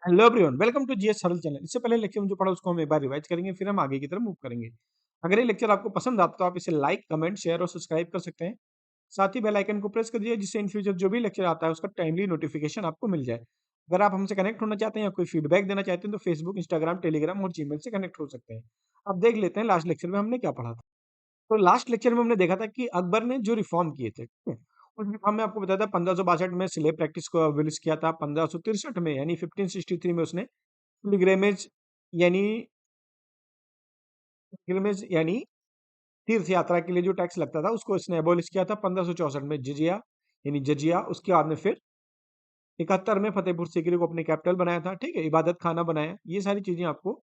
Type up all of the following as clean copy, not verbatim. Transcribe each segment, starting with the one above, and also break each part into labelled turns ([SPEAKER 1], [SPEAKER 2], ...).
[SPEAKER 1] Hello everyone, welcome to GS Saral channel. इससे पहले lecture में जो पढ़ा उसको हम एक बार रिवाइज करेंगे, फिर हम आगे की तरफ मूव करेंगे। अगर ये लेक्चर आपको पसंद आता है तो आप इसे लाइक, कमेंट, शेयर और सब्सक्राइब कर सकते हैं। साथ ही बेल आइकन को प्रेस कर दीजिए, जिससे इन फ्यूचर जो भी लेक्चर आता है उसका टाइमली नोटिफिकेशन आपको मिल जाए। अगर आप हमसे कनेक्ट होना चाहते हैं या कोई फीडबैक देना चाहते हैं तो फेसबुक, इंस्टाग्राम, टेलीग्राम और जीमेल से कनेक्ट हो सकते हैं। अब देख लेते हैं लास्ट लेक्चर में हमने क्या पढ़ा था। तो लास्ट लेक्चर में हमने देखा था कि अकबर ने जो रिफॉर्म किए थे, ठीक है, उस रिफॉर्म में आपको बताया था 1562 में स्लेव प्रैक्टिस को अबोलिश किया था, 1563 में यानी 1563 में उसने पिलग्रिमेज यानी पिलग्रिमेज यानी तीर्थ यात्रा के लिए जो टैक्स लगता था उसको इसने एबोलिश किया था। 1564 में जिजिया यानी जजिया, उसके बाद में फिर 71 में फतेहपुर सीकरी को अपने कैपिटल बनाया था, ठीक है, इबादत खाना बनाया, ये सारी चीजें आपको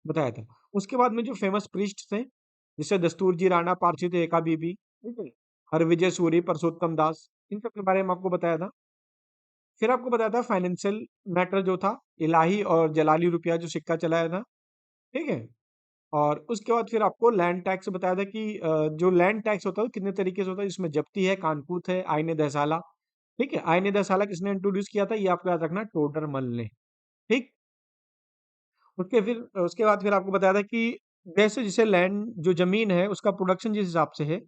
[SPEAKER 1] बताया था। उसके बाद में जो फेमस प्रीस्ट थे, जैसे दस्तूर जी राणा, पारसी थे एका बीबी, ठीक है, हरविजय सूरी, परसोत्तम दास, इन सब के बारे में आपको बताया था। फिर आपको बताया था फाइनेंशियल मैटर जो था, इलाही और जलाली रुपया जो सिक्का चलाया था, ठीक है। और उसके बाद फिर आपको लैंड टैक्स बताया था कि जो लैंड टैक्स होता है वो कितने तरीके से होता है, जिसमें जब्ती है, कानपूत है, आईने दहसाला, ठीक है। आईने दहसाला किसने इंट्रोड्यूस किया था, ये आपको याद रखना, टोडर मल ने, ठीक। उसके बाद फिर आपको बताया था कि जैसे जैसे लैंड जो जमीन है उसका प्रोडक्शन जिस हिसाब से है,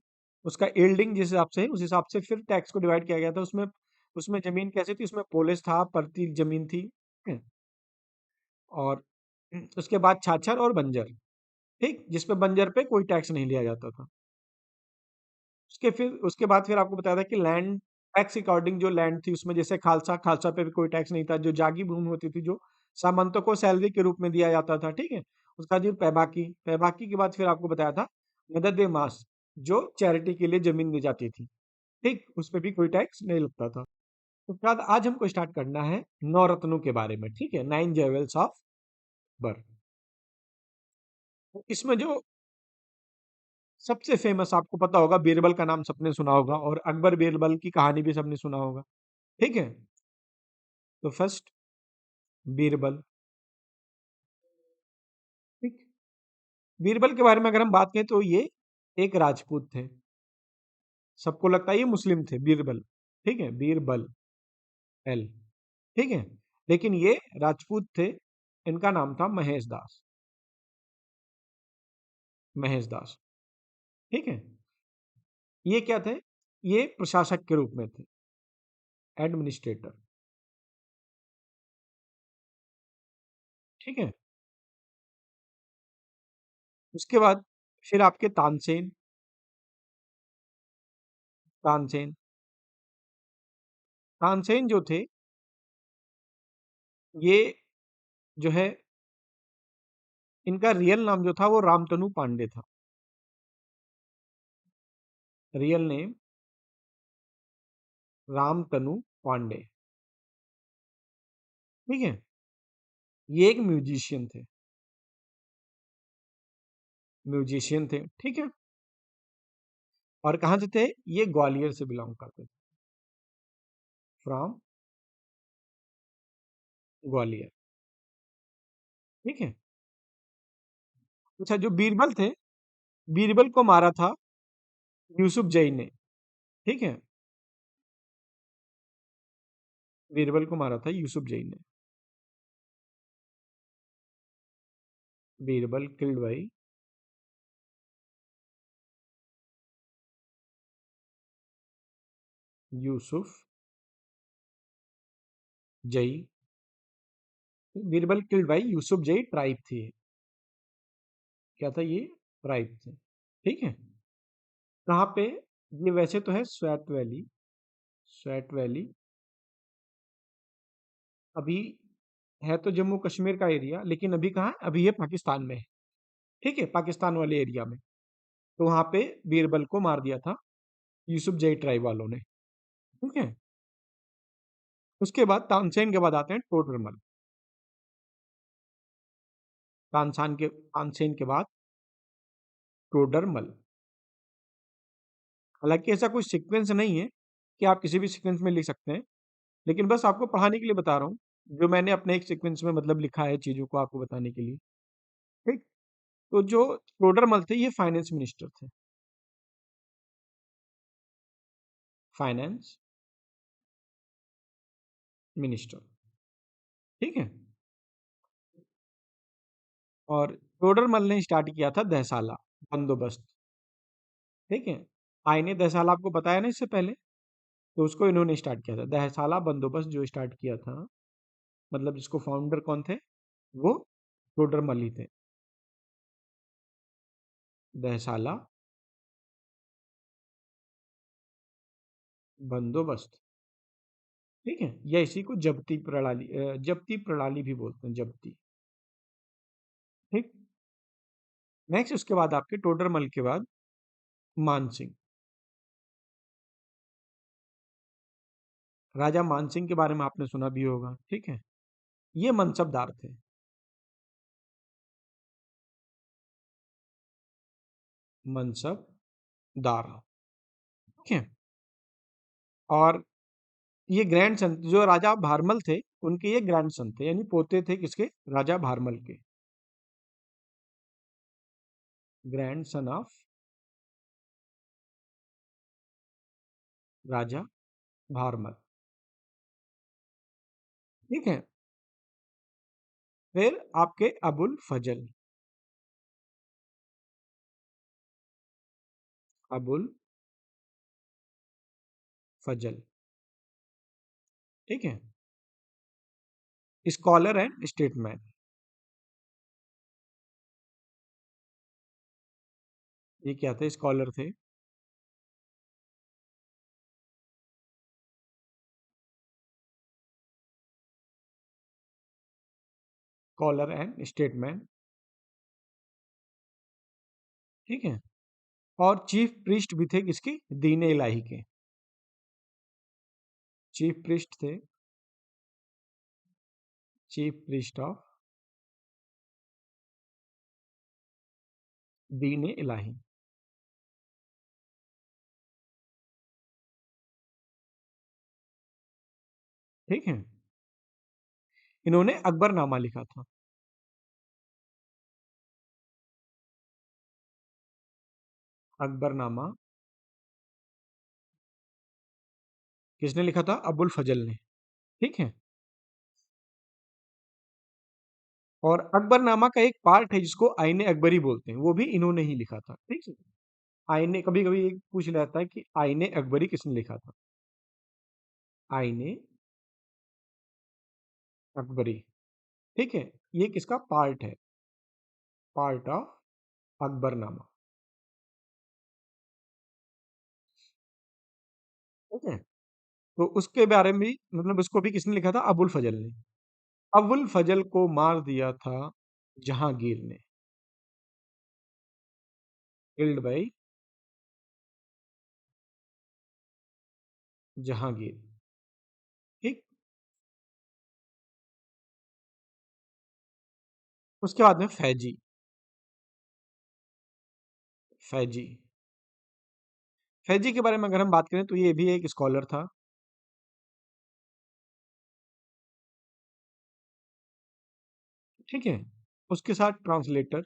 [SPEAKER 1] उसका यील्डिंग जिस हिसाब से है, उस हिसाब से फिर टैक्स को डिवाइड किया गया था। उसमें उसमें जमीन कैसी थी, उसमें पोलिस था, परती जमीन थी, ठीक है? और उसके बाद छाछर और बंजर, ठीक, जिसपे बंजर पे कोई टैक्स नहीं लिया जाता था। उसके बाद फिर आपको बताया था कि लैंड टैक्स अकॉर्डिंग जो लैंड थी उसमें, जैसे खालसा, खालसा पे भी कोई टैक्स नहीं था। जो जागी भूमि होती थी, जो सामंतों को सैलरी के रूप में दिया जाता था, ठीक है, उसका जो पैबाकी, पैबाकी के बाद फिर आपको बताया था मदद ए मास, जो चैरिटी के लिए जमीन दी जाती थी, ठीक, उस पर भी कोई टैक्स नहीं लगता था। उसके बाद आज हमको स्टार्ट करना है नौ रत्नों के बारे में, ठीक है, नाइन जेवल्स ऑफ बर्थ। इसमें जो सबसे फेमस आपको पता होगा, बीरबल का नाम सबने सुना होगा, और अकबर बीरबल की कहानी भी सबने सुना होगा, ठीक है। तो फर्स्ट बीरबल, ठीक। बीरबल के बारे में अगर हम बात करें तो ये एक राजपूत थे। सबको लगता है ये मुस्लिम थे, बीरबल, ठीक है, बीरबल, एल, ठीक है, लेकिन ये राजपूत थे। इनका नाम था महेश दास, महेश दास, ठीक है। ये क्या थे, ये प्रशासक के रूप में थे, एडमिनिस्ट्रेटर, ठीक है। उसके बाद फिर आपके तानसेन, तानसेन, तानसेन जो थे, ये जो है, इनका रियल नाम जो था वो रामतनु पांडे था। रियल नेम रामतनु पांडे, ठीक है। ये एक म्यूजिशियन थे, म्यूजिशियन थे, ठीक है। और कहाँ से थे, ये ग्वालियर से बिलोंग करते थे, फ्रॉम ग्वालियर, ठीक है। अच्छा, जो बीरबल थे, बीरबल को मारा था यूसुफ जई ने, ठीक है, बीरबल को मारा था यूसुफ जई ने। बीरबल किल्ड बाई यूसुफ जई, बीरबल किल्ड बाई यूसुफ जई ट्राइब थी। क्या था ये, ट्राइब थे, ठीक है। कहाँ पे, ये वैसे तो है स्वैट वैली, स्वैट वैली अभी है तो जम्मू कश्मीर का एरिया, लेकिन अभी कहाँ है, अभी ये पाकिस्तान में है, ठीक है, पाकिस्तान वाले एरिया में। तो वहां पे बीरबल को मार दिया था यूसुफ जई ट्राइब वालों ने, ठीक है। उसके बाद तानसेन के बाद आते हैं टोडरमल। तानसेन के बाद टोडरमल। हालांकि ऐसा कोई सीक्वेंस नहीं है कि आप किसी भी सीक्वेंस में लिख सकते हैं, लेकिन बस आपको पढ़ाने के लिए बता रहा हूँ, जो मैंने अपने एक सीक्वेंस में मतलब लिखा है चीजों को आपको बताने के लिए, ठीक। तो जो टोडरमल थे ये फाइनेंस मिनिस्टर थे, फाइनेंस मिनिस्टर, ठीक है। और टोडरमल ने स्टार्ट किया था दहसाला बंदोबस्त। ठीक है, आईने दहसाला आपको बताया ना इससे पहले, तो उसको इन्होंने स्टार्ट किया था दहसाला बंदोबस्त जो स्टार्ट किया था, मतलब जिसको फाउंडर कौन थे, वो टोडरमल ही थे। दहसाला बंदोबस्त, ठीक है, या इसी को जब्ती प्रणाली भी बोलते हैं, जब्ती। ठीक, नेक्स्ट उसके बाद आपके टोडरमल के बाद मानसिंह। राजा मानसिंह के बारे में आपने सुना भी होगा। ठीक है, ये मनसबदार थे। मनसबदार, ठीक है। और ये ग्रैंड सन जो राजा भारमल थे, उनके ये ग्रैंड सन थे, यानी पोते थे किसके, राजा भारमल के। ग्रैंड सन ऑफ राजा भारमल, ठीक है। फिर आपके अबुल फजल, अबुल फजल, ठीक है, स्कॉलर एंड स्टेटमैन। ये क्या थे, स्कॉलर थे, स्कॉलर एंड स्टेटमैन, ठीक है। और चीफ प्रीस्ट भी थे किसकी, दीन इलाही के। चीफ प्रीस्ट थे, चीफ प्रीस्ट ऑफ दीन इलाही, ठीक है। इन्होंने अकबरनामा लिखा था। अकबरनामा किसने लिखा था, अबुल फजल ने, ठीक है। और अकबरनामा का एक पार्ट है जिसको आईने अकबरी बोलते हैं, वो भी इन्होंने ही लिखा था, ठीक है। आईने, कभी कभी एक पूछ लेता है कि आईने अकबरी किसने लिखा था, आईने अकबरी, ठीक है। ये किसका पार्ट है, पार्ट ऑफ अकबरनामा, ठीक है। तो उसके बारे में भी, मतलब उसको भी किसने लिखा था, अबुल फजल ने। अबुल फजल को मार दिया था जहांगीर ने, किल्ड बाई जहांगीर, ठीक। उसके बाद में फैजी, फैजी, फैजी के बारे में अगर हम बात करें तो ये भी एक स्कॉलर था, ठीक है। उसके साथ ट्रांसलेटर,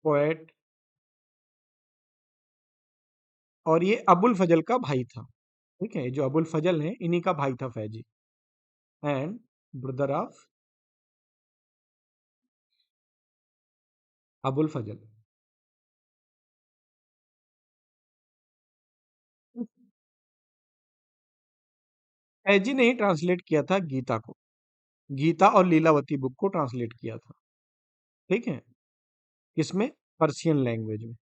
[SPEAKER 1] पोएट, और ये अबुल फजल का भाई था, ठीक है। जो अबुल फजल है इन्हीं का भाई था Faizi, and brother of Abul Fazl. Faizi ने ही ट्रांसलेट किया था गीता को, गीता और लीलावती बुक को ट्रांसलेट किया था, ठीक है। किसमें, पर्शियन लैंग्वेज में।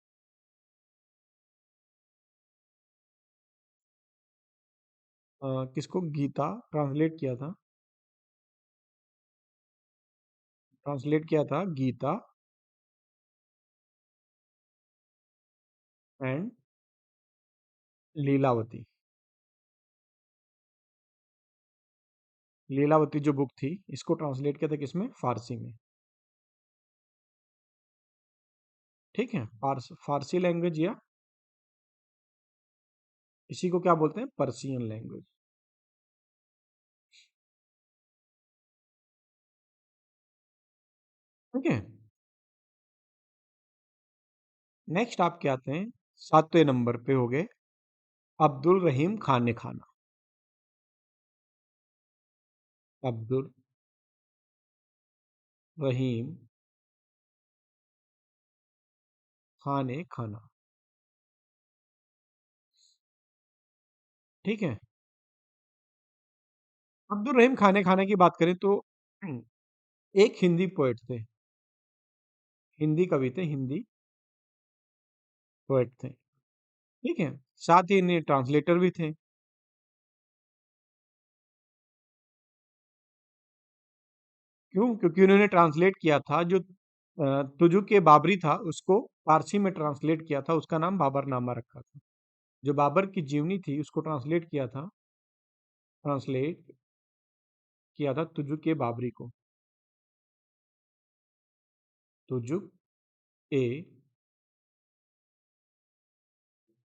[SPEAKER 1] किसको, गीता ट्रांसलेट किया था, ट्रांसलेट किया था गीता एंड लीलावती। लीलावती जो बुक थी, इसको ट्रांसलेट किया था किसमें, फारसी में, ठीक है। फारसी लैंग्वेज, या इसी को क्या बोलते हैं, पर्शियन लैंग्वेज, ठीक है। नेक्स्ट आपके आते हैं, 7वें नंबर पे हो गए अब्दुल रहीम खान खाना। अब्दुल रहीम खान ने खाना। ठीक है। अब्दुल रहीम खाने खाने की बात करें तो एक हिंदी पोएट थे, हिंदी कवि थे, हिंदी पोएट थे। ठीक है। साथ ही इन्हें ट्रांसलेटर भी थे। क्यों? क्योंकि उन्होंने ट्रांसलेट किया था जो तुजु के बाबरी था उसको फारसी में ट्रांसलेट किया था, उसका नाम बाबरनामा रखा था। जो बाबर की जीवनी थी उसको ट्रांसलेट किया था तुजु के बाबरी को। तुजु ए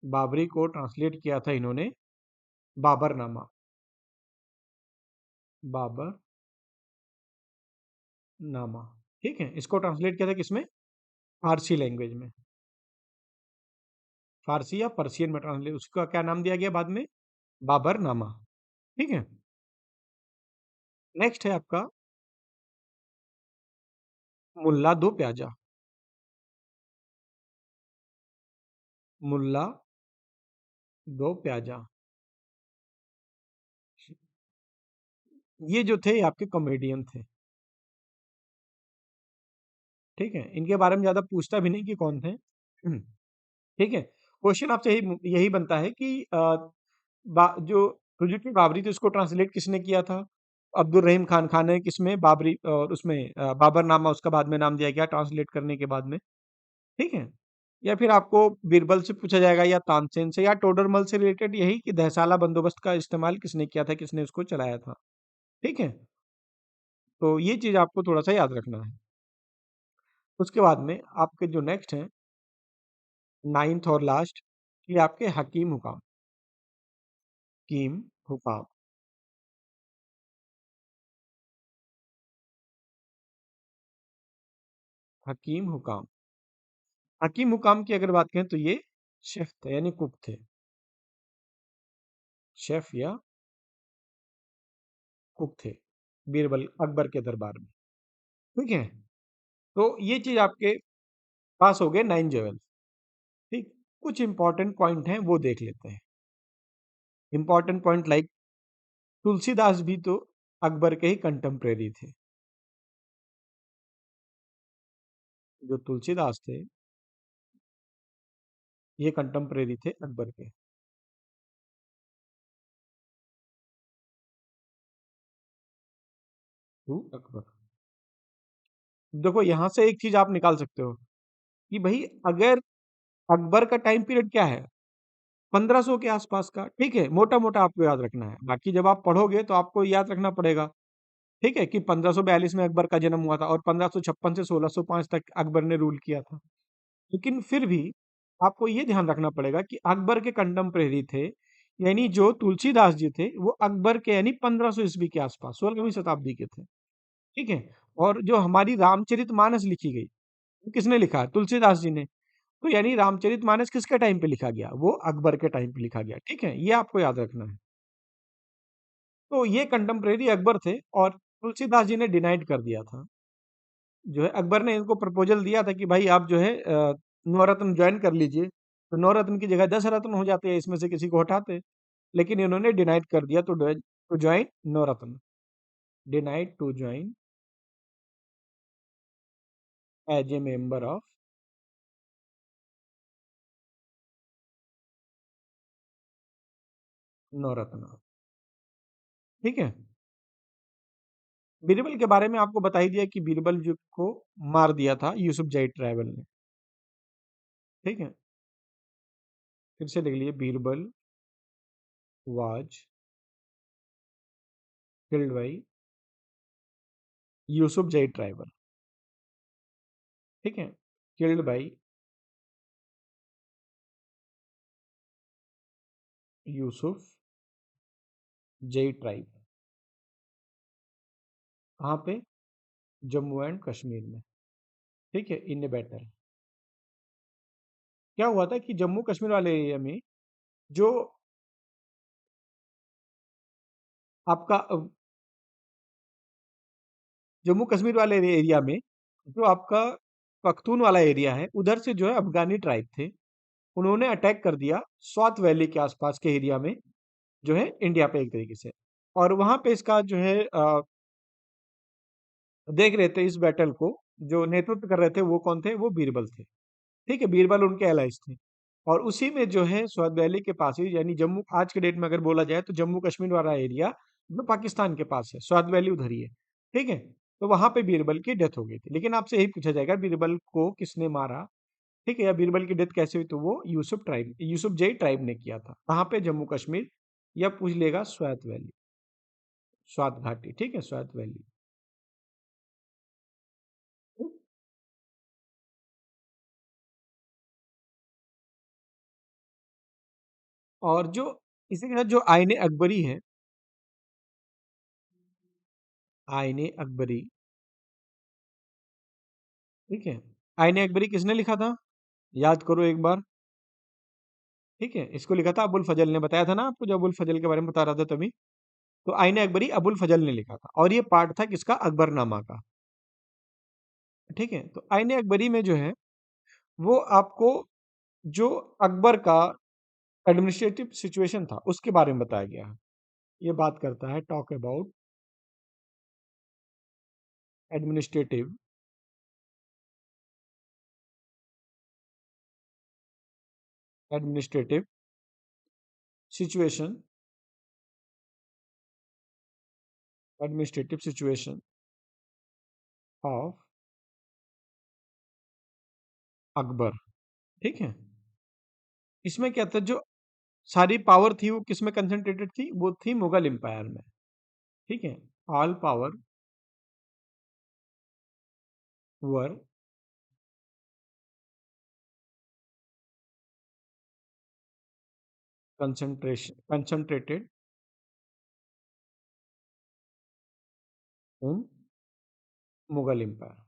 [SPEAKER 1] बाबरी को ट्रांसलेट किया था इन्होंने बाबरनामा, बाबरनामा। ठीक है। इसको ट्रांसलेट किया था किसमें? फारसी लैंग्वेज में, फारसी या पर्शियन में ट्रांसलेट, उसका क्या नाम दिया गया बाद में? बाबरनामा। ठीक है। नेक्स्ट है आपका मुल्ला दो प्याजा। मुल्ला दो प्याजा, ये जो थे आपके कॉमेडियन थे। ठीक है। इनके बारे में ज्यादा पूछता भी नहीं कि कौन थे। ठीक है। क्वेश्चन आपसे यही यही बनता है कि जो तुझे की बाबरी थी उसको ट्रांसलेट किसने किया था? अब्दुल रहीम खान खान ने। किसमें? बाबरी, और उसमें बाबरनामा उसका बाद में नाम दिया गया ट्रांसलेट करने के बाद में। ठीक है। या फिर आपको बीरबल से पूछा जाएगा या तानसेन से या टोडरमल से रिलेटेड, यही कि दहसाला बंदोबस्त का इस्तेमाल किसने किया था, किसने उसको चलाया था। ठीक है। तो ये चीज आपको थोड़ा सा याद रखना है। उसके बाद में आपके जो नेक्स्ट हैं, नाइन्थ और लास्ट, ये आपके हकीम हुकाम। हकीम हुकाम। हकीम हुकाम। हकीम हुकाम की अगर बात करें तो ये शेफ थे, यानी कुक थे। शेफ या कुक थे बीरबल अकबर के दरबार में। ठीक है। तो ये चीज आपके पास हो गए 9 जेवल। ठीक। कुछ इंपॉर्टेंट पॉइंट हैं वो देख लेते हैं। इंपॉर्टेंट पॉइंट लाइक तुलसीदास भी तो अकबर के ही कंटेम्प्रेरी थे। जो तुलसीदास थे ये कंटेम्प्रेरी थे अकबर के। टू अकबर। देखो यहां से एक चीज आप निकाल सकते हो कि भाई अगर अकबर का टाइम पीरियड क्या है, 1500 के आसपास का। ठीक है। मोटा मोटा आपको याद रखना है, बाकी जब आप पढ़ोगे तो आपको याद रखना पड़ेगा। ठीक है, कि 1542 में अकबर का जन्म हुआ था और 1556 से 1605 तक अकबर ने रूल किया था। लेकिन फिर भी आपको ये ध्यान रखना पड़ेगा कि अकबर के कंटेम्प्रेरी थे, यानी जो तुलसीदास जी थे वो अकबर के यानी 1500 ईस्वी के आसपास 16वीं शताब्दी के थे। ठीक है। और जो हमारी रामचरितमानस लिखी गई, वो किसने लिखा है? तुलसीदास जी ने। तो यानी रामचरितमानस किसके टाइम पे लिखा गया? वो अकबर के टाइम पे लिखा गया। ठीक है, ये आपको याद रखना है। तो ये कंटेम्प्रेरी अकबर थे और तुलसीदास जी ने डिनाइड कर दिया था। जो है अकबर ने इनको प्रपोजल दिया था कि भाई आप जो है नवरत्न ज्वाइन कर लीजिए, तो नवरत्न की जगह 10 रत्न हो जाते हैं, इसमें से किसी को हटाते। लेकिन इन्होंने डिनाइड कर दिया, तो join Navratna, denied to join as a member of Navratna. ठीक है। बीरबल के बारे में आपको बता ही दिया कि बीरबल जो को मार दिया था यूसुफ जई ट्रैवल ने। ठीक है। फिर से देख लीजिए, Birbal was killed by Yusuf जई ट्राइबल। ठीक है। किल्ड बाई यूसुफ जई ट्राइब। कहाँ पे? जम्मू एंड कश्मीर में। ठीक है। इन बैटल क्या हुआ था कि जम्मू कश्मीर वाले एरिया में जो आपका जम्मू कश्मीर वाले एरिया में जो आपका पख्तून वाला एरिया है, उधर से जो है अफगानी ट्राइब थे, उन्होंने अटैक कर दिया स्वात वैली के आसपास के एरिया में, जो है इंडिया पे एक तरीके से। और वहां पे इसका जो है देख रहे थे इस बैटल को, जो नेतृत्व कर रहे थे वो कौन थे, वो बीरबल थे। ठीक है, बीरबल उनके एलाइज थे। और उसी में जो है स्वात वैली के पास ही, यानी जम्मू आज के डेट में अगर बोला जाए तो जम्मू कश्मीर वाला एरिया जो पाकिस्तान के पास है, स्वात वैली उधर ही है। ठीक है, तो वहां पे बीरबल की डेथ हो गई थी। लेकिन आपसे यही पूछा जाएगा बीरबल को किसने मारा, ठीक है, या बीरबल की डेथ कैसे हुई, तो वो यूसुफ जई ट्राइब ने किया था। कहाँ पे, जम्मू कश्मीर, या पूछ लेगा स्वात वैली, स्वात घाटी, ठीक है, स्वात वैली। और जो इसी के साथ जो आईने अकबरी है, आईने अकबरी, ठीक है, आईने अकबरी किसने लिखा था, याद करो एक बार। ठीक है, इसको लिखा था अबुल फजल ने, बताया था ना आपको जब अबुल फजल के बारे में बता रहा था तभी। तो आईने अकबरी अबुल फजल ने लिखा था, और ये पार्ट था किसका, अकबरनामा का। ठीक है, तो आईने अकबरी में जो है वो आपको जो अकबर का एडमिनिस्ट्रेटिव सिचुएशन था उसके बारे में बताया गया है। ये बात करता है, talk about administrative administrative situation, administrative situation of Akbar. ठीक है, इसमें क्या था, जो सारी पावर थी वो किस में कंसंट्रेटेड थी, वो थी मुगल एम्पायर में। ठीक है, all power were concentrated in Mughal empire.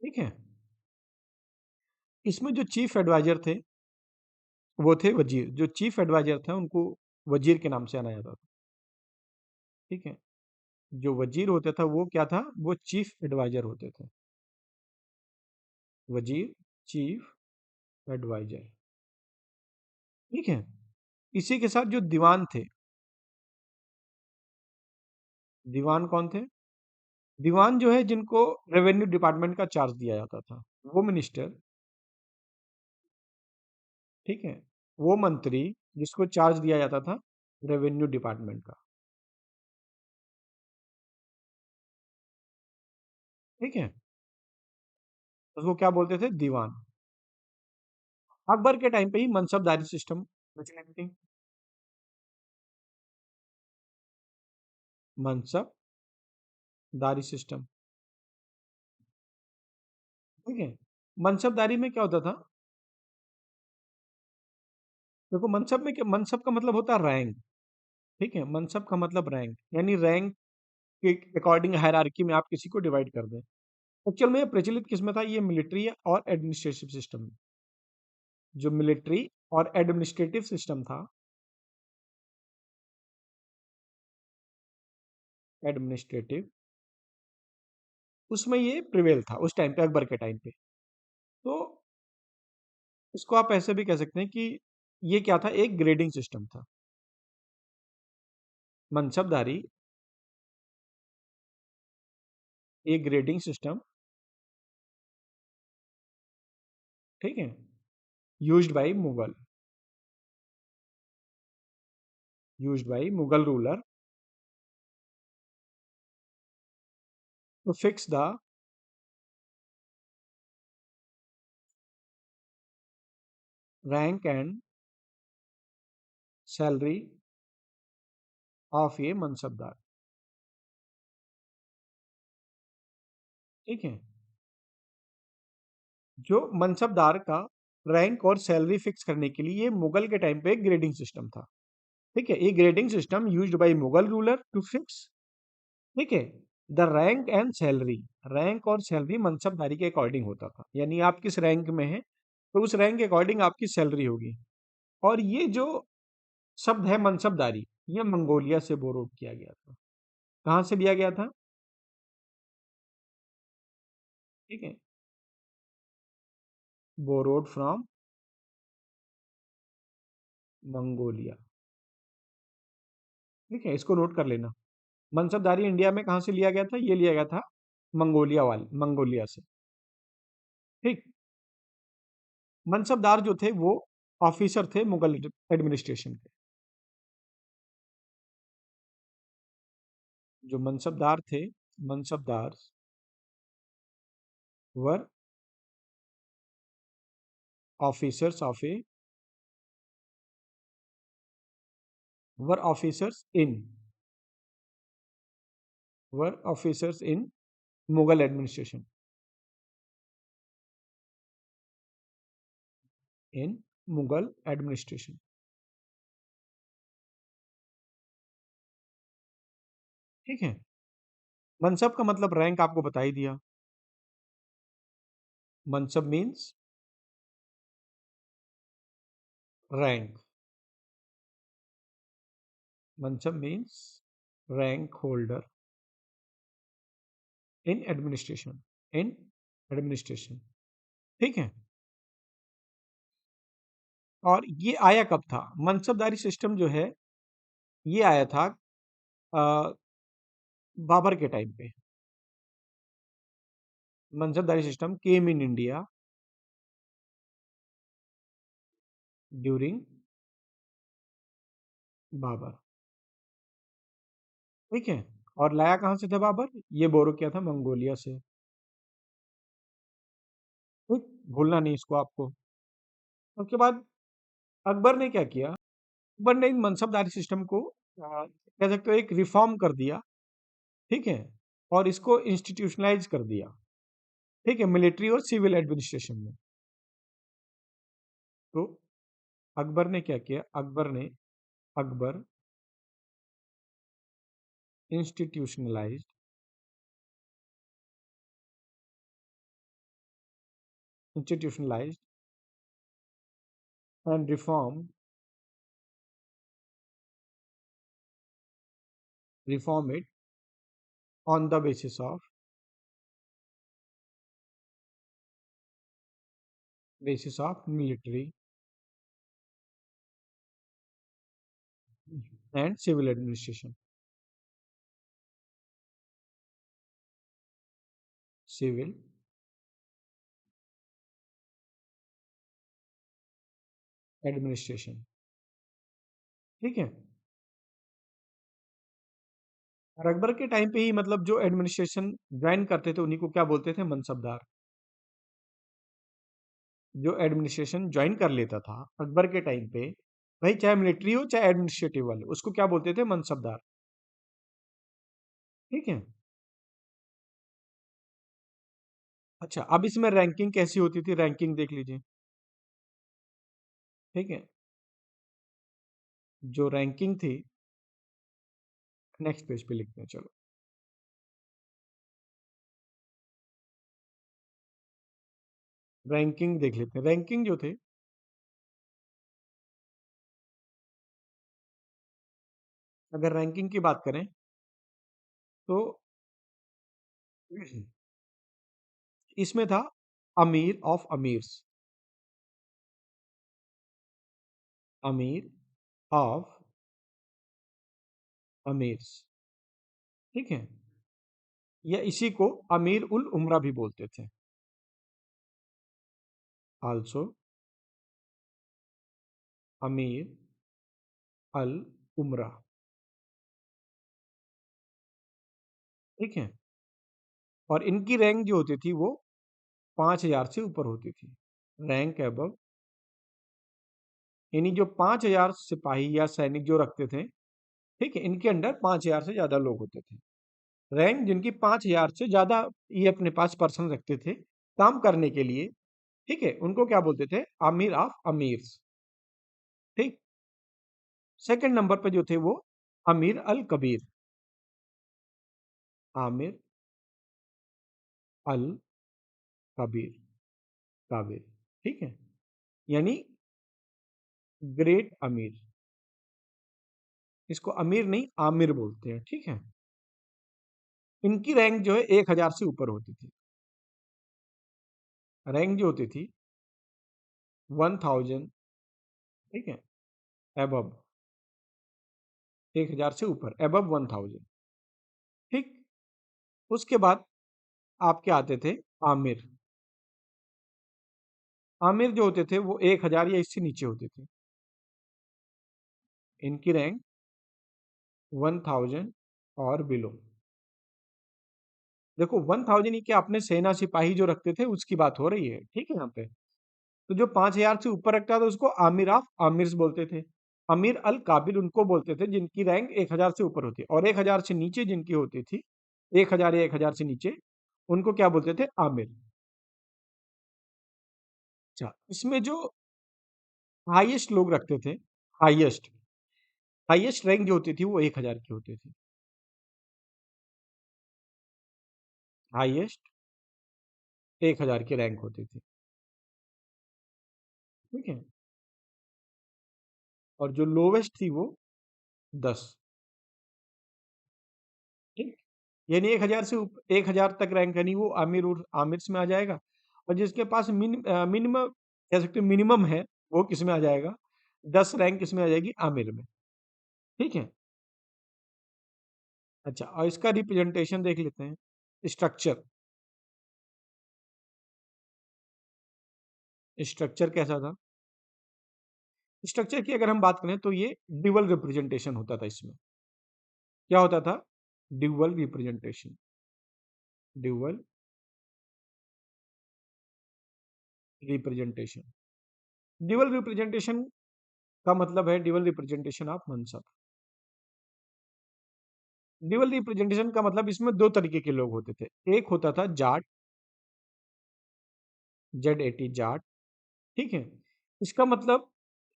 [SPEAKER 1] ठीक है, इसमें जो चीफ एडवाइजर थे वो थे वजीर, जो चीफ एडवाइजर थे उनको वजीर के नाम से जाना जाता था। ठीक है, जो वजीर होता था वो क्या था, वो चीफ एडवाइजर होते थे, वजीर, चीफ एडवाइजर। ठीक है, इसी के साथ जो दीवान थे, दीवान कौन थे, दीवान जो है जिनको रेवेन्यू डिपार्टमेंट का चार्ज दिया जाता था, वो मिनिस्टर। ठीक है, वो मंत्री जिसको चार्ज दिया जाता था रेवेन्यू डिपार्टमेंट का। ठीक है, उसको क्या बोलते थे, दीवान। अकबर के टाइम पे ही मनसबदारी सिस्टम प्रचलित थी, मनसबदारी सिस्टम। ठीक है, मनसबदारी में क्या होता था, देखो मनसब में क्या, मनसब का मतलब होता है रैंक। ठीक है, मनसब का मतलब रैंक, यानी रैंक के अकॉर्डिंग हायरार्की में आप किसी को डिवाइड कर दें। एक्चुअल में ये प्रचलित किस में था, ये मिलिट्री और एडमिनिस्ट्रेटिव सिस्टम, जो मिलिट्री और एडमिनिस्ट्रेटिव सिस्टम था, एडमिनिस्ट्रेटिव, उसमें ये प्रिवेल था उस टाइम पे, अकबर के टाइम पे। तो इसको आप ऐसे भी कह सकते हैं कि ये क्या था, एक ग्रेडिंग सिस्टम था, मनसबदारी एक ग्रेडिंग सिस्टम। ठीक है, used by Mughal, used by Mughal ruler to fix the rank and salary of a mansabdar. ठीक है, जो मनसबदार का रैंक और सैलरी फिक्स करने के लिए ये मुगल के टाइम पे एक ग्रेडिंग सिस्टम था। ठीक है, ये grading system used by Mughal ruler to fix, ठीक है, the rank and salary, rank और सैलरी मनसबदारी के अकॉर्डिंग होता था, यानी आप किस रैंक में हैं तो उस रैंक के अकॉर्डिंग आपकी सैलरी होगी। और ये जो शब्द है मनसबदारी, ये मंगोलिया से बोरोड किया गया था। कहाँ से लिया गया था? ठीक है, बोरोड फ्रॉम मंगोलिया। ठीक है, इसको नोट कर लेना। मनसबदारी इंडिया में कहाँ से लिया गया था? ये लिया गया था मंगोलिया से। ठीक। मनसबदार जो थे वो ऑफिसर थे मुगल एडमिनिस्ट्रेशन के। जो मनसबदार थे, mansabdar were officers of a were officers in were officers in Mughal administration, in Mughal administration. ठीक है। मनसब का मतलब रैंक आपको बता ही दिया। Mansab means rank. Mansab means rank holder in administration, in administration. ठीक है। और ये आया कब था? मनसबदारी सिस्टम जो है ये आया था अ, बाबर के टाइम पे। Mansabdari system came in India during Babur. ठीक है। और लाया कहाँ से था बाबर? ये बोरो किया था मंगोलिया से। ठीक, भूलना नहीं इसको आपको। उसके बाद अकबर ने क्या किया? अकबर ने इन मनसबदारी सिस्टम को कह सकते हो एक रिफॉर्म कर दिया। ठीक है। और इसको इंस्टीट्यूशनलाइज कर दिया। ठीक है, मिलिट्री और सिविल एडमिनिस्ट्रेशन में। तो अकबर ने क्या किया? Akbar institutionalised institutionalised and reform it on the basis of military and civil administration, civil administration. ठीक है। और अकबर के टाइम पे ही मतलब जो एडमिनिस्ट्रेशन ज्वाइन करते थे उन्हीं को क्या बोलते थे? मनसबदार। जो एडमिनिस्ट्रेशन ज्वाइन कर लेता था अकबर के टाइम पे, भाई चाहे मिलिट्री हो चाहे एडमिनिस्ट्रेटिव वाले, उसको क्या बोलते थे? मनसबदार। ठीक है। अच्छा, अब इसमें रैंकिंग कैसी होती थी? रैंकिंग देख लीजिए। ठीक है। जो रैंकिंग थी, नेक्स्ट पेज पे लिखते हैं चलो। रैंकिंग देख लेते हैं। रैंकिंग जो थे, अगर रैंकिंग की बात करें तो इसमें था अमीर ऑफ अमीर्स, अमीर ऑफ अमीर्स। ठीक है। या इसी को अमीर उल उमरा भी बोलते थे। आल्सो अमीर अल उमरा। ठीक है। और इनकी रैंक जो होती थी वो 5,000 से ऊपर होती थी। रैंक एबव, यानी जो 5,000 सिपाही या सैनिक जो रखते थे, ठीक है, इनके अंडर 5,000 से ज्यादा लोग होते थे। रैंक जिनकी 5,000 से ज्यादा ये अपने पास पर्सन रखते थे काम करने के लिए, ठीक है, उनको क्या बोलते थे? अमीर ऑफ अमीर्स। ठीक। सेकंड नंबर पे जो थे वो अमीर अल कबीर, आमिर अल कबीर, काबिर। ठीक है। यानी ग्रेट अमीर। इसको अमीर नहीं आमिर बोलते हैं, ठीक है। इनकी रैंक जो है 1000 से ऊपर होती थी। रैंक जो होती थी 1000, ठीक है, एबव, 1000 से ऊपर, एबव 1000, ठीक। उसके बाद आपके आते थे आमिर। आमिर जो होते थे वो 1000 या इससे नीचे होते थे। इनकी रैंक 1000 और बिलो। देखो 1000 ही क्या, अपने सेना सिपाही जो रखते थे उसकी बात हो रही है, ठीक है यहाँ पे। तो जो 5000 से ऊपर रखता था उसको आमिर ऑफ आमिर्स बोलते थे। अमीर अल काबिल उनको बोलते थे जिनकी रैंक 1000 से ऊपर होती है, और 1000 से नीचे जिनकी होती थी, 1000 या 1000 से नीचे, उनको क्या बोलते थे, आमिर। अच्छा, इसमें जो हाईएस्ट लोग रखते थे, हाईएस्ट हाईएस्ट रैंक जो होती थी वो 1000 की होती थी। हाईएस्ट 1000 की रैंक होती थी, ठीक है। और जो लोवेस्ट थी वो 10, ठीक। यानी 1000 से 1000 तक रैंक यानी वो आमिर और आमिर्स में आ जाएगा। और जिसके पास मिनिमम कह सकते हो मिनिमम है, वो किस में आ जाएगा, 10 रैंक किस में आ जाएगी, आमिर में, ठीक है। अच्छा, और इसका रिप्रेजेंटेशन देख लेते हैं। स्ट्रक्चर, स्ट्रक्चर कैसा था। स्ट्रक्चर की अगर हम बात करें तो ये ड्यूअल रिप्रेजेंटेशन होता था इसमें। क्या होता था, dual representation, dual representation. Dual representation का मतलब है dual representation of mansab. Dual representation का मतलब इसमें दो तरीके के लोग होते थे। एक होता था जाट, ZAT जाट, ठीक है। इसका मतलब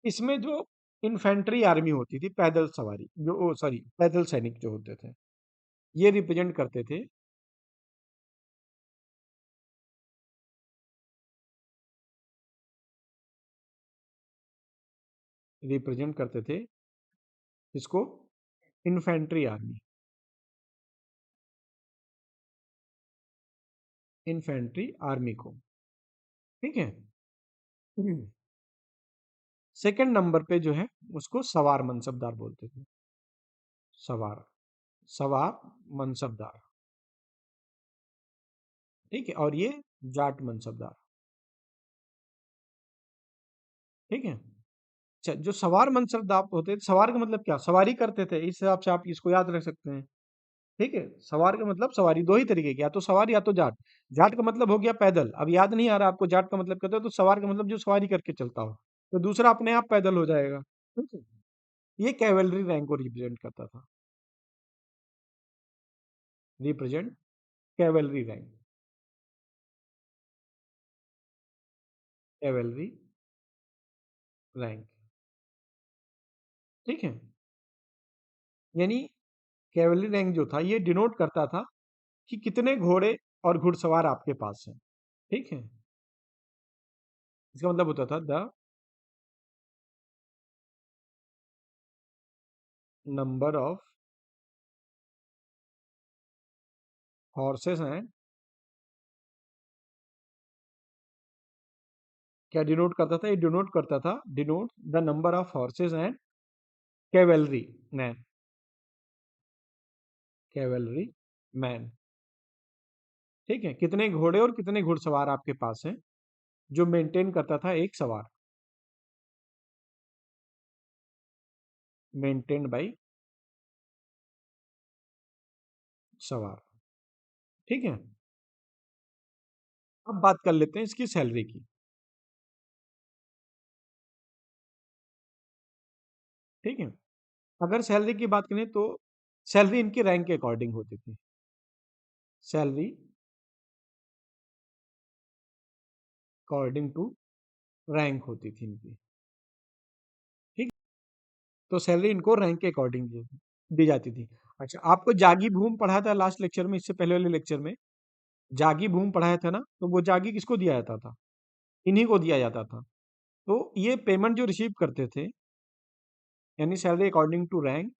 [SPEAKER 1] इसमें जो इन्फेंट्री आर्मी होती थी, पैदल सवारी जो, सॉरी पैदल सैनिक जो होते थे, ये रिप्रेजेंट करते थे, रिप्रेजेंट करते थे इसको, इन्फेंट्री आर्मी, इन्फेंट्री आर्मी को, ठीक है। सेकंड नंबर पे जो है उसको सवार मनसबदार बोलते थे, सवार, सवार मनसबदार, ठीक है। और ये जाट मनसबदार, ठीक है। अच्छा, जो सवार मनसबदार होते थे, सवार का मतलब क्या, सवारी करते थे, इस हिसाब से आप इसको याद रख सकते हैं, ठीक है। सवार का मतलब सवारी दो ही तरीके की, या तो सवार या तो जाट। जाट का मतलब हो गया पैदल, अब याद नहीं आ रहा आपको जाट का मतलब कहते हो, तो सवार का मतलब जो सवारी करके चलता हो, तो दूसरा अपने आप पैदल हो जाएगा, ठीक है। ये कैवेलरी रैंक को रिप्रेजेंट करता था, represent cavalry rank, cavalry rank, ठीक है। यानी कैवेलरी रैंक जो था ये डिनोट करता था कि कितने घोड़े और घुड़सवार आपके पास हैं, ठीक है। इसका मतलब होता था the number of horses and, क्या डिनोट करता था, ये डिनोट करता था, denote the number of horses and cavalry man, cavalry man, ठीक है। कितने घोड़े और कितने घुड़सवार आपके पास हैं, जो मेंटेन करता था एक सवार, मेंटेन्ड बाई सवार, ठीक है। अब बात कर लेते हैं इसकी सैलरी की, ठीक है। अगर सैलरी की बात करें तो सैलरी इनकी रैंक के अकॉर्डिंग होती थी, सैलरी अकॉर्डिंग टू रैंक होती थी इनकी, ठीक। तो सैलरी इनको रैंक के अकॉर्डिंग दी जाती थी। अच्छा, आपको जागी भूम पढ़ा था लास्ट लेक्चर में, इससे पहले वाले लेक्चर में जागी भूम पढ़ाया था ना, तो वो जागी किसको दिया जाता था, इन्हीं को दिया जाता था। तो ये पेमेंट जो रिसीव करते थे, यानी salary according to rank,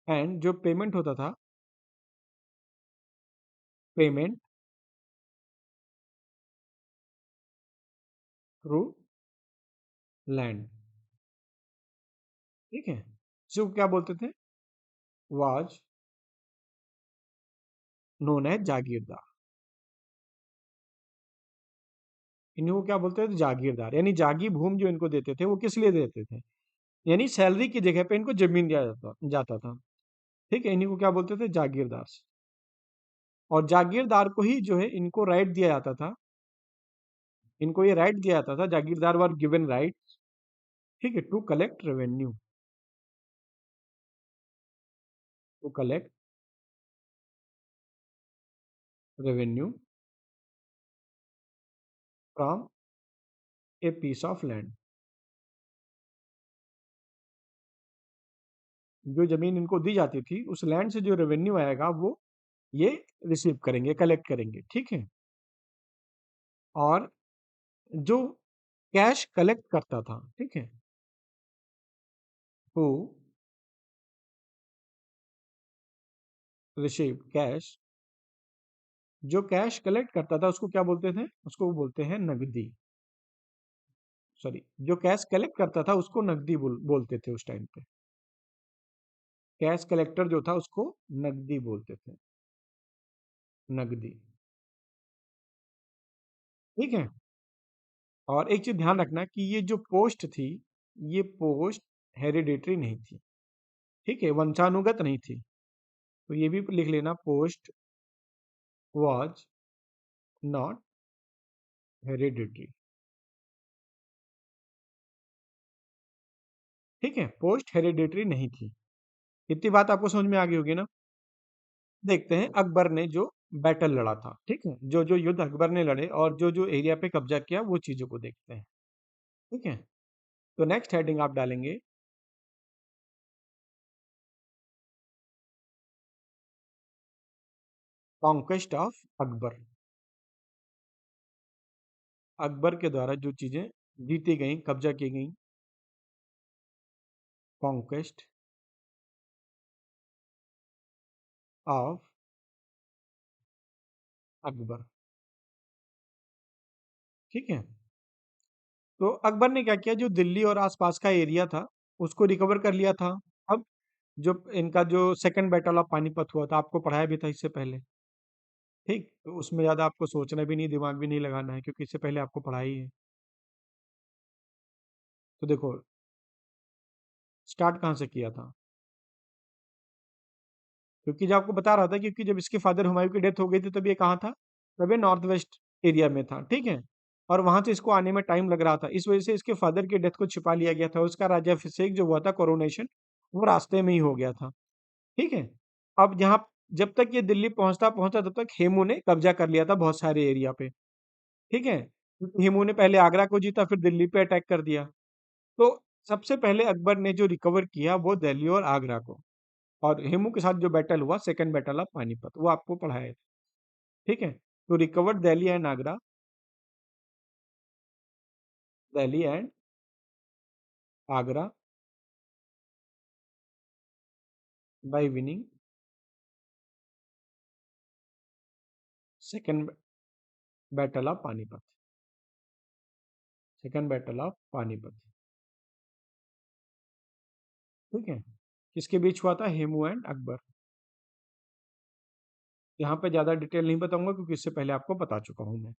[SPEAKER 1] and जो पेमेंट होता था, पेमेंट थ्रू लैंड, ठीक है, जो क्या बोलते थे, वाज नोन एज जागीरदार। इनको क्या बोलते थे, जागीरदार, यानी जागी भूमि जो इनको देते थे वो किस लिए देते थे, यानी सैलरी की जगह पे इनको जमीन दिया जाता था, ठीक है, इन्हीं को क्या बोलते थे, जागीरदार। और जागीरदार को ही जो है इनको राइट दिया जाता था, इनको ये राइट दिया जाता था, जागीरदार वर गिवन राइट, ठीक है, to collect revenue, to collect revenue from a piece of land. जो जमीन इनको दी जाती थी उस लैंड से जो रेवेन्यू आएगा वो ये रिसीव करेंगे, कलेक्ट करेंगे, ठीक है। और जो कैश कलेक्ट करता था, ठीक है, हु रिसीव कैश, जो कैश कलेक्ट करता था उसको क्या बोलते थे, उसको बोलते हैं नगदी, सॉरी, जो कैश कलेक्ट करता था उसको नगदी बोलते थे उस टाइम पे, कैश कलेक्टर जो था उसको नगदी बोलते थे, नगदी, ठीक है। और एक चीज ध्यान रखना कि ये जो पोस्ट थी, ये पोस्ट हेरिडेटरी नहीं थी, ठीक है, वंशानुगत नहीं थी, तो ये भी लिख लेना, पोस्ट वाज नॉट हेरिडेटरी, ठीक है, पोस्ट हेरिडेटरी नहीं थी। इतनी बात आपको समझ में आ गई होगी ना। देखते हैं अकबर ने जो बैटल लड़ा था, ठीक है, जो जो युद्ध अकबर ने लड़े और जो जो एरिया पे कब्जा किया वो चीजों को देखते हैं, ठीक है। तो नेक्स्ट हेडिंग आप डालेंगे, कॉन्क्वेस्ट ऑफ अकबर, अकबर के द्वारा जो चीजें जीती गई, कब्जा की गई, कॉन्क्वेस्ट ऑफ अकबर, ठीक है। तो अकबर ने क्या किया, जो दिल्ली और आसपास का एरिया था उसको रिकवर कर लिया था। अब जो इनका जो सेकंड बैटल ऑफ पानीपत हुआ था, आपको पढ़ाया भी था इससे पहले, ठीक, तो उसमें ज्यादा आपको सोचना भी नहीं, दिमाग भी नहीं लगाना है, क्योंकि इससे पहले आपको पढ़ाई है। तो देखो, स्टार्ट कहाँ से किया था, क्योंकि जब आपको बता रहा था, क्योंकि जब इसके फादर हुमायूं की डेथ हो गई थी तब ये कहाँ था, तब ये नॉर्थ वेस्ट एरिया में था, ठीक है। और वहां से इसको आने में टाइम लग रहा था, इस वजह से इसके फादर की डेथ को छिपा लिया गया था, उसका राज्याभिषेक जो हुआ था, कोरोनेशन, वो रास्ते में ही हो गया था, ठीक है। अब यहाँ जब तक ये दिल्ली पहुंचता पहुंचता तब तक हेमू ने कब्जा कर लिया था बहुत सारे एरिया पे, ठीक है, क्योंकि हेमू ने पहले आगरा को जीता, फिर दिल्ली पे अटैक कर दिया। तो सबसे पहले अकबर ने जो रिकवर किया वो दिल्ली और आगरा को, और हेमू के साथ जो बैटल हुआ, सेकंड बैटल ऑफ पानीपत, वो आपको पढ़ाया है, ठीक है। तो recovered Delhi and Agra, Delhi and Agra bye winning second battle of Panipat, second battle of Panipat, ठीक है। किसके बीच हुआ था, हेमू एंड अकबर। यहाँ पे ज्यादा डिटेल नहीं बताऊंगा क्योंकि इससे पहले आपको बता चुका हूं मैं,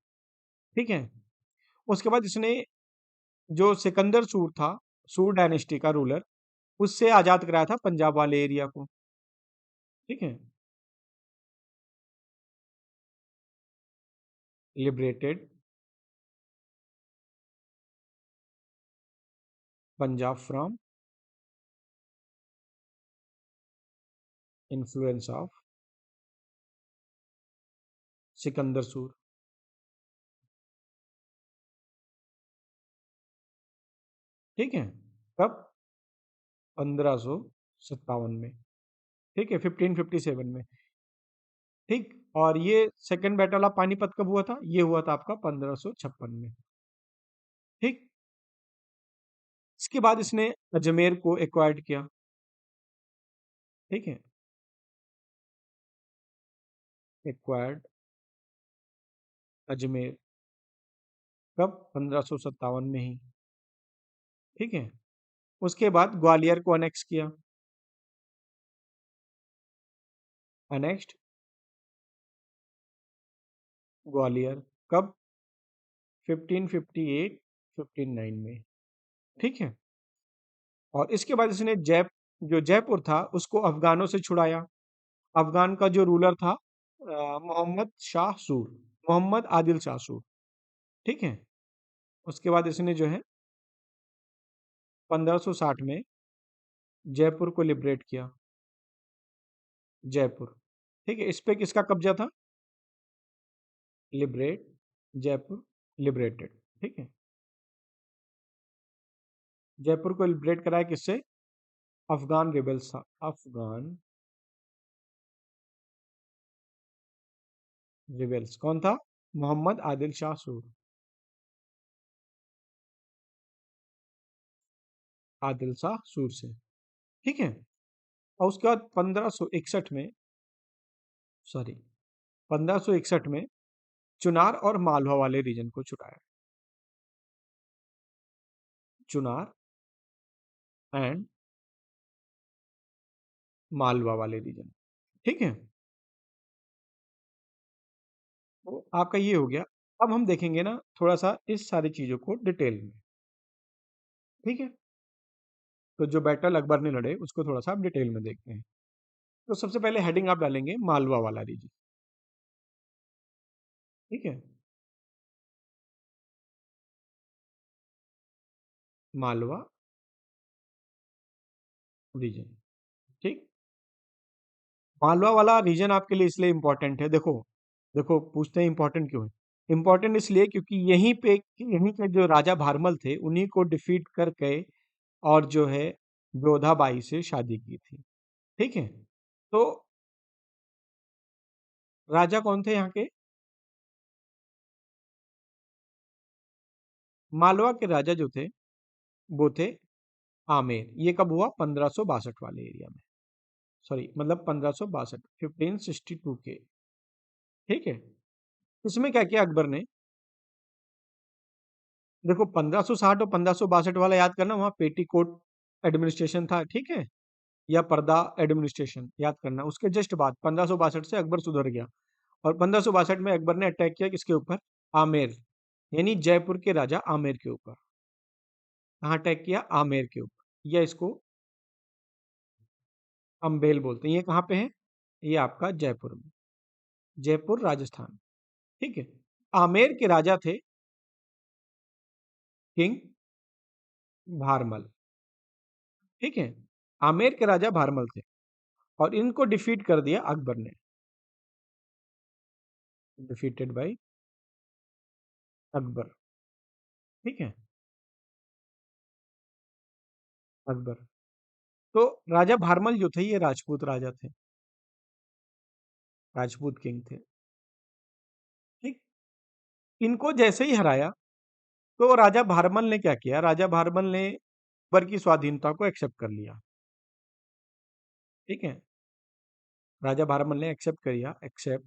[SPEAKER 1] ठीक है। उसके बाद इसने जो सिकंदर सूर था, सूर डायनेस्टी का रूलर, उससे आजाद कराया था पंजाब वाले एरिया को, ठीक है, liberated Punjab from influence of Sikandar सूर, ठीक है, कब, 1557 में, ठीक है, 1557 में, ठीक। और ये सेकंड बैटल ऑफ पानीपत कब हुआ था, ये हुआ था आपका 1556 में, ठीक। इसके बाद इसने अजमेर को एक्वायर्ड किया, ठीक है। एक्वायर्ड अजमेर, कब? 1557 में ही। ठीक है। उसके बाद ग्वालियर को अनेक्स किया। अनेक्स्ट ग्वालियर, कब? 1558 59 में। ठीक है। और इसके बाद इसने जो जयपुर था उसको अफगानों से छुड़ाया। अफगान का जो रूलर था मोहम्मद शाह सूर, मोहम्मद आदिल शाह सूर। ठीक है। उसके बाद इसने जो है 1560 में जयपुर को लिबरेट किया। जयपुर। ठीक है। इस पे किसका कब्जा था? Liberate, Jaipur liberated. ठीक है। जयपुर को लिबरेट कराया किससे? अफगान रिबेल्स था। अफगान रिबेल्स कौन था? मोहम्मद आदिल शाह सूर। आदिल शाह सूर से। ठीक है। और उसके बाद 1561 में, सॉरी, 1561 में चुनार और मालवा वाले रीजन को छुड़ाया। चुनार एंड मालवा वाले रीजन। ठीक है। तो आपका ये हो गया। अब हम देखेंगे ना थोड़ा सा इस सारी चीजों को डिटेल में। ठीक है। तो जो बैटल अकबर ने लड़े उसको थोड़ा सा आप डिटेल में देखते हैं। तो सबसे पहले हेडिंग आप डालेंगे मालवा वाला रीजन। ठीक है। मालवा रीजन। ठीक। मालवा वाला रीजन आपके लिए इसलिए इंपॉर्टेंट है, देखो देखो पूछते हैं इंपॉर्टेंट क्यों है। इंपॉर्टेंट इसलिए क्योंकि यहीं के जो राजा भारमल थे उन्हीं को डिफीट करके और जो है जोधाबाई से शादी की थी। ठीक है। तो राजा कौन थे यहाँ के? मालवा के राजा जो थे वो थे आमेर। ये कब हुआ? 1562 वाले एरिया में, सॉरी मतलब 1562, 1562 के। ठीक है। इसमें क्या किया अकबर ने? देखो 1560 और 1562 वाला याद करना, वहां पेटीकोट एडमिनिस्ट्रेशन था। ठीक है। या पर्दा एडमिनिस्ट्रेशन याद करना। उसके जस्ट बाद 1562 से अकबर सुधर गया और 1562 में अकबर ने अटैक किया किसके ऊपर? आमेर, यानी जयपुर के राजा आमेर के ऊपर। कहाँ अटैक किया? आमेर के ऊपर। या इसको अम्बेल बोलते हैं। ये कहाँ पे है? ये आपका जयपुर में, जयपुर राजस्थान। ठीक है। आमेर के राजा थे किंग भारमल। ठीक है। आमेर के राजा भारमल थे और इनको डिफीट कर दिया अकबर ने। Defeated by Akbar. ठीक है। अकबर। तो राजा भारमल जो थे ये राजपूत राजा थे, राजपूत किंग थे। ठीक। इनको जैसे ही हराया तो राजा भारमल ने क्या किया? राजा भारमल ने अकबर की स्वाधीनता को एक्सेप्ट कर लिया। ठीक है। राजा भारमल ने एक्सेप्ट कर लिया, एक्सेप्ट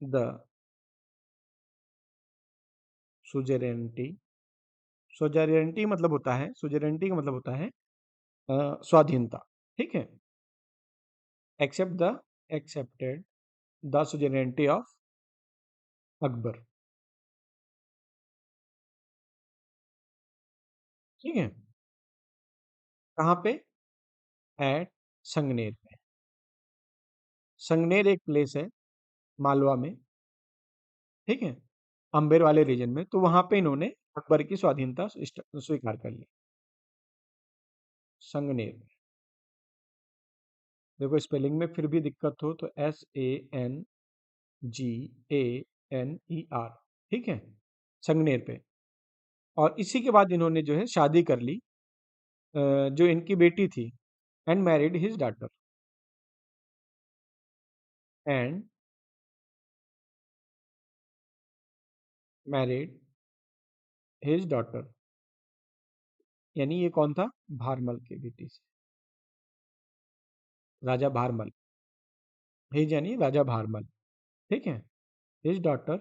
[SPEAKER 1] द सुजेरेनिटी। सुजेरेनिटी मतलब होता है, सुजेरेनिटी का मतलब होता है स्वाधीनता। ठीक है। Accepted the suzerainty of Akbar. ठीक है। कहाँ पे? एट संगनेर पे। संगनेर एक प्लेस है मालवा में। ठीक है। अंबेर वाले रीजन में। तो वहां पे इन्होंने अकबर की स्वाधीनता स्वीकार कर ली। संगनेर। देखो स्पेलिंग में फिर भी दिक्कत हो तो SANGANER। ठीक है। संगनेर पे। और इसी के बाद इन्होंने जो है शादी कर ली, जो इनकी बेटी थी, and married his daughter. And married his daughter, यानी ये कौन था? भारमल की बेटी से। राजा भारमल। हिज यानी राजा भारमल। ठीक है। हिज डॉटर,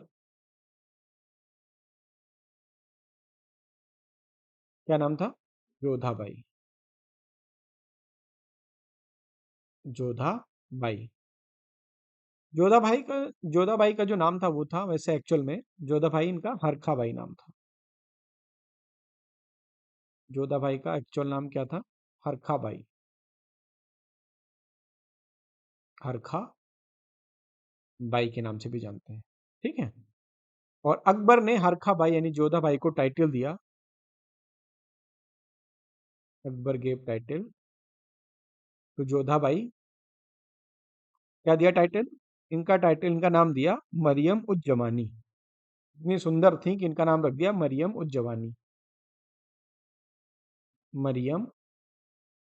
[SPEAKER 1] क्या नाम था? जोधाबाई। जोधाबाई। जोधाबाई का जो नाम था वो था वैसे एक्चुअल में जोधाबाई, इनका हरखाबाई नाम था। जोधाबाई का एक्चुअल नाम क्या था? हरखाबाई। हरखा बाई के नाम से भी जानते हैं। ठीक है। और अकबर ने हरखाबाई यानी जोधाबाई को टाइटल दिया। अकबर गेव टाइटल तो जोधाबाई। क्या दिया टाइटल? इनका टाइटल, इनका नाम दिया मरियम उज जमानी। इतनी सुंदर थी कि इनका नाम रख दिया मरियम उज जमानी। मरियम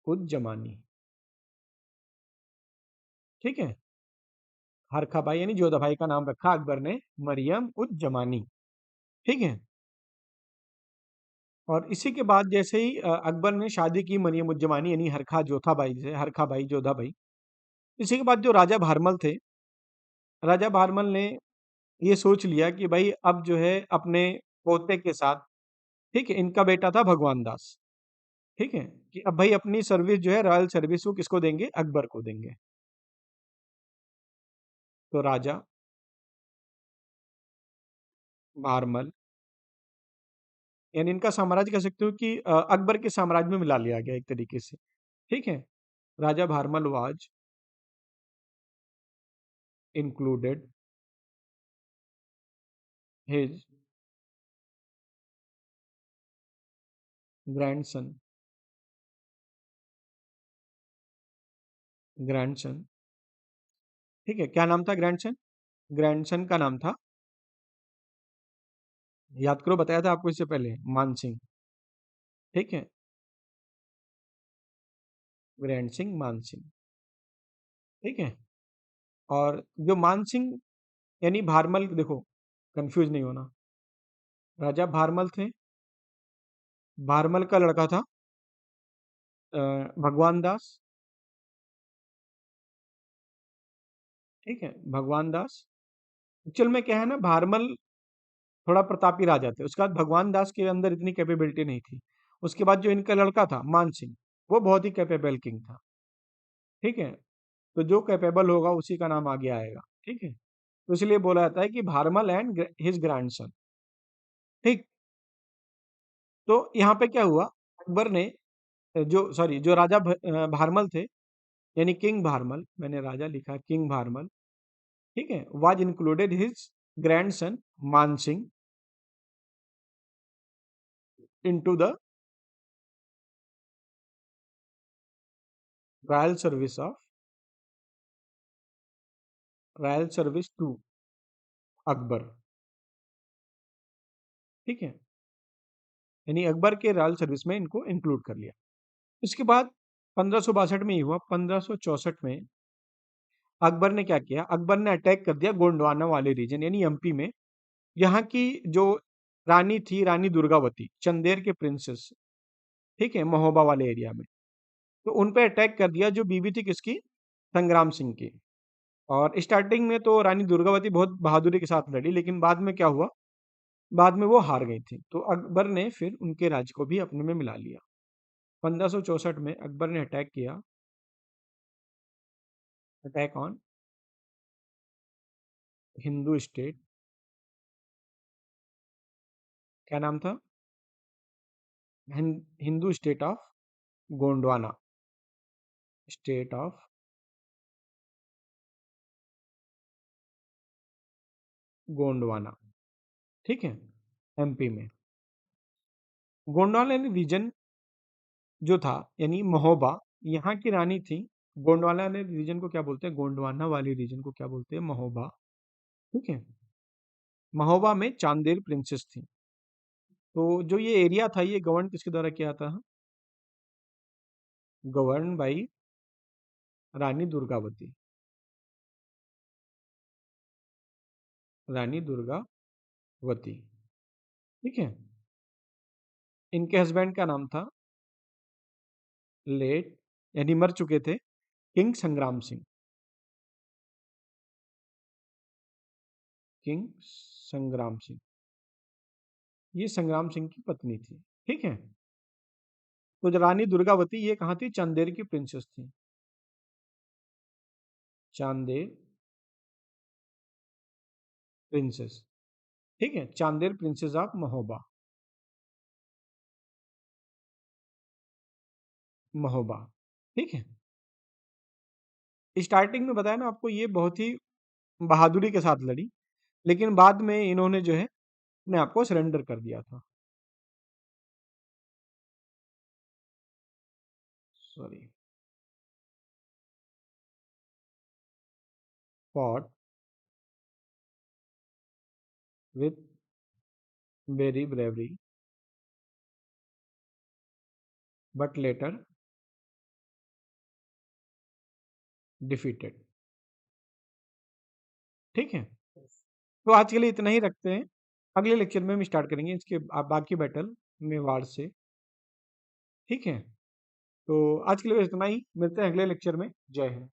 [SPEAKER 1] उज जमानी। ठीक है। हरखाबाई यानी जोधाबाई का नाम रखा अकबर ने मरियम उज जमानी। ठीक है। और इसी के बाद जैसे ही अकबर ने शादी की मरियम उज जमानी यानी हरखाबाई जोधाबाई। इसी के बाद जो राजा भारमल थे, राजा भारमल ने ये सोच लिया कि भाई अब जो है अपने पोते के साथ, ठीक है, इनका बेटा था भगवान दास। ठीक है, कि अब भाई अपनी सर्विस जो है रॉयल सर्विस वो किसको देंगे? अकबर को देंगे। तो राजा भारमल यानी इनका साम्राज्य कह सकते हो कि अकबर के साम्राज्य में मिला लिया गया एक तरीके से। ठीक है। Raja Bharmal was included his grandson. Grandson. ठीक है, क्या नाम था ग्रैंडसन? ग्रैंडसन का नाम था, याद करो, बताया था आपको इससे पहले, मान सिंह। ठीक है। ग्रैंड सिंह मान सिंह। ठीक है। और जो मान सिंह यानी भारमल, देखो कंफ्यूज नहीं होना, राजा भारमल थे। भारमल का लड़का था भगवान दास। ठीक है, भगवान दास। एक्चुअल में क्या है ना, भारमल थोड़ा प्रतापी राजा थे, उसके बाद भगवान दास के अंदर इतनी कैपेबिलिटी नहीं थी। उसके बाद जो इनका लड़का था मान सिंह, वो बहुत ही कैपेबल किंग था। ठीक है। तो जो कैपेबल होगा उसी का नाम आगे आएगा। ठीक है। तो इसलिए बोला जाता है कि भारमल एंड हिज ग्रैंडसन। ठीक। तो यहाँ पे क्या हुआ, अकबर ने जो राजा भारमल थे यानी किंग भारमल, मैंने राजा लिखा, किंग भारमल। ठीक है, was included his grandson Man Singh into the royal service of royal service to Akbar. ठीक है, यानी अकबर के रॉयल सर्विस में इनको इंक्लूड कर लिया। इसके बाद 1562 में ही हुआ। 1564 में अकबर ने क्या किया, अकबर ने अटैक कर दिया गोंडवाना वाले रीजन यानी एमपी में। यहाँ की जो रानी थी, रानी दुर्गावती, चंदेर के प्रिंसेस। ठीक है, महोबा वाले एरिया में। तो उन पे अटैक कर दिया, जो बीवी थी किसकी? संग्राम सिंह की। और स्टार्टिंग में तो रानी दुर्गावती बहुत बहादुरी के साथ लड़ी, लेकिन बाद में क्या हुआ, बाद में वो हार गई थी, तो अकबर ने फिर उनके राज्य को भी अपने में मिला लिया। 1564 में अकबर ने अटैक किया, अटैक ऑन हिंदू स्टेट। क्या नाम था? Hindu state of Gondwana. State of Gondwana. ठीक है, एमपी में। गोंडवाना यानी रीजन जो था, यानी महोबा, यहाँ की रानी थी। गोंडवाना ने रीजन को क्या बोलते हैं? गोंडवाना वाली रीजन को क्या बोलते हैं? महोबा। ठीक है। महोबा में चांदेर प्रिंसेस थी। तो जो ये एरिया था, ये गवर्न किसके द्वारा किया था? Govern by Rani Durgavati. रानी दुर्गावती। ठीक है। इनके हस्बैंड का नाम था लेट, यानी मर चुके थे, किंग संग्राम सिंह। किंग संग्राम सिंह, ये संग्राम सिंह की पत्नी थी। ठीक है। तो जो रानी दुर्गावती ये कहाँ थी? चांदेर की प्रिंसेस थी। चांदेर प्रिंसेस। ठीक है, चांदेर प्रिंसेस ऑफ महोबा। महोबा। ठीक है। स्टार्टिंग में बताया ना आपको, ये बहुत ही बहादुरी के साथ लड़ी, लेकिन बाद में इन्होंने जो है अपने आप को सरेंडर कर दिया था। Sorry. Fought with very bravery but later defeated. ठीक है। तो आज के लिए इतना ही रखते हैं। अगले लेक्चर में हम स्टार्ट करेंगे इसके बाकी बैटल मेवाड़ से। ठीक है। तो आज के लिए बस इतना ही, मिलते हैं अगले लेक्चर में। जय हिंद।